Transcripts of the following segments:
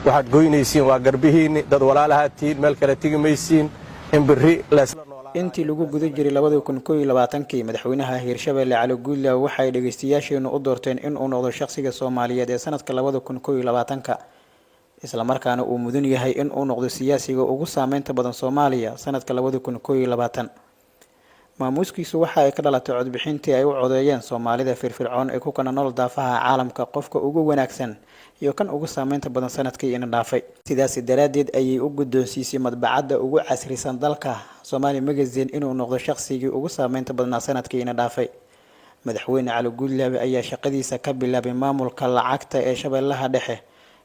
waxaad goynaysiin waa garbihiinni dad walaalaha tihiin meel kale tegi maysiin in berri leesla noolaa intii lagu guda jiray 2021 madaxweynaha Hirshabelle Cali Guudlaaw waxay dhageystayaasheenu u doorteen in uu noqdo shakhsiga Soomaaliyeed ee sanadka 2021 isla markaana uu mudan yahay in uu noqdo siyaasiga ugu saameynta badan Soomaaliya sanadka 2021 maamuuskiisu waxa ay ka dhalatay codbixintii ay u codeeyeen Soomaalida firfircoon ee ku kana nool daafaha caalamka qofka ugu wanaagsan iyo kan ugu saameynta badan sanadkii in dhaafay sidaas daraadeed ayay u guddoonsiisay madbacadda ugu casrisan dalka Somali Magazine inuu noqdo shakhsigii ugu saameynta badan sanadkii in dhaafay madaxweyne Cali Guudlaaw ayaa shaqadiisa ka bilaabay maamulka lacagta ee Shabeellaha Dhexe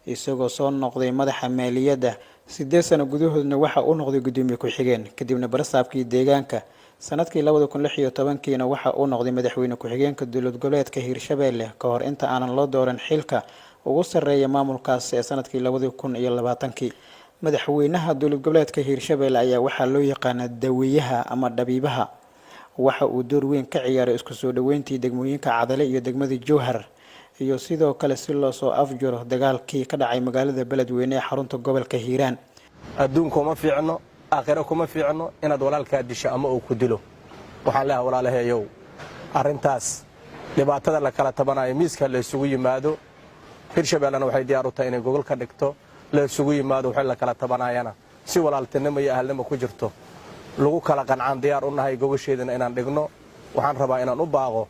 isagoo soo noqday madaxa maaliyadda 8 sano gudahoodna waxa uu noqday gudoomiye ku-xigeen kadibna barasaabkii deegaanka sanadkii 2016 waxa uu noqday madaxweyne ku-xigeenka dowlad goboleedka Hirshabelle ka hor inta aanan loo dooran xilka ugu sareeya maamulkaas ee sanadkii 2020 madaxweynaha dowlad goboleedka Hirshabelle ayaa waxa loo yaqaan dawiyaha ama dhabiibaha waxa uu door weyn ka ciyaaray isku soo dhaweyntii degmooyinka Cadale iyo degmada Jowhar iyo sidoo kale si loo soo afjaro dagaalkii ka dhacay magaalada Beledweyne ee xarunta gobolka Hiiraan adduunku ma fiicno aakhiro kuma fiicno inaad walaalka disho ama uu ku dilo waxaan leeyahay walaalahayow arintaas dhibaatada la kala tabanayo miiska la isugu yimaado Hirshabelle waxay diyaar u tahay inay gogol ka dhigto la isugu yimaado waxa la kala tabanayana si walaaltinimo iyo ahalnimo ku jirto lagu kala qancaan diyaar u nahay gogosheedana inaan dhigno waxaan rabaa inaan u baaqo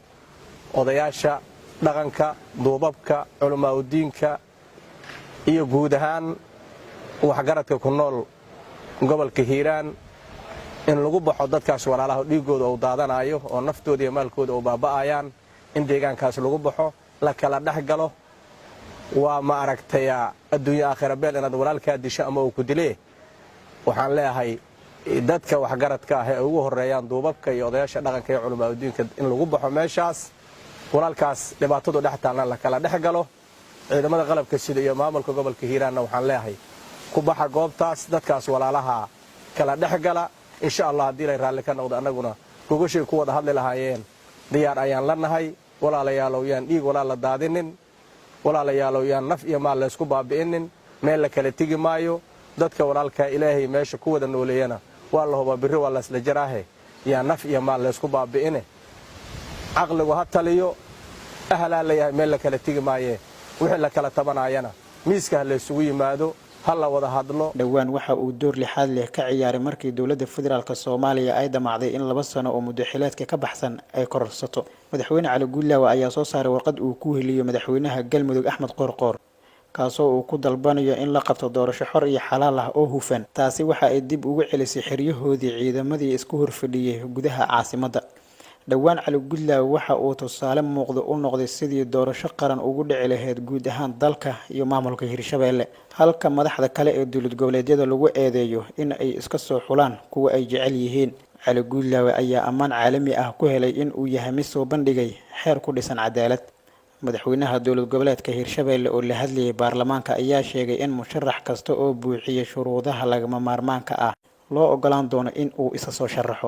odayaasha dhaqanka duubabka culimaadudiinka iyo guud ahaan waxgaradka ku nool gobolka Hiiraan in lagu baxo dadkaas walaalaha dhiigooda oo daadanayo oo naftooda iyo maalkooda oo baaba'ayaan in deegaankaas lagu baxo la kala dhaxgalo waa ma aragtay adduunyo aakhira beel inaad walaalka disho ama uu ku dilay waxaan leeyahay dadka waxgaradka ah ee ugu horeeyaan duubabka iyo odayaasha dhaqanka iyo culimaadudiinka in lagu baxo meeshaas walaalkaas dhibaatadu dhaxtaana la kala dhaxgalo ciidamada qalabka sida iyo maamulka gobolka Hiiraanna waxaan leeyahay ku baxa goobtaas dadkaas walaalaha kala dhaxgala insha Allah hadii ay raali ka noqdo anaguna gogoshay ku wada hadli lahaayeen diyaar ayaan lanahay walaalayaalow yaan dhiig walaal la daadinin walaalayaalow yaan naf iyo maal la isku baabi'inin meel la kala tigi maayo dadka walaalka Ilaahay meesha ku wada nooleeyana waa la huba birri waa la isla jaraahe yaa naf iyo maal la isku baabi'ine aqligu ha taliyo ahla leeyahay meel la kala tigi maaye wixii la kala tabanayana miiska la isugu yimaado halla wada hadlo dhawaan waxa uu door lixaad leh ka ciyaaray markii dawladda federaalka Soomaaliya ay damacday in 2 sano oo muddo xileedka ka baxsan ay kororsato madaxweyne Cali Guudlaaw ayaa soo saaray warqad uu ku heliyo madaxweynaha Galmudug Axmed Qoorqoor kaasoo uu ku dalbanayo in la qabto doorasho xor iyo xalaal ah oo hufan taasi waxa ay dib ugu celisay xiriyahoodii ciidamadii isku horfadhiyay gudaha caasimadda dhawaan Cali Guudlaaw waxa uu tusaale muuqdo u noqday sidii doorasho qaran ugu dhici lahayd guud ahaan dalka iyo maamulka Hirshabelle halka madaxda kale ee dowlad goboleedyada lagu eedeeyo in ay iska soo xulaan kuwa ay jecel yihiin Cali Guudlaaw ayaa ammaan caalami ah ku helay in uu yahay mid soo bandhigay xeer ku dhisan cadaalad madaxweynaha dowlad goboleedka Hirshabelle oo la hadlayay baarlamaanka ayaa sheegay in musharax kasta oo buuxiyo shuruudaha lagama maarmaanka ah loo ogolaan doono in uu isa soo sharaxo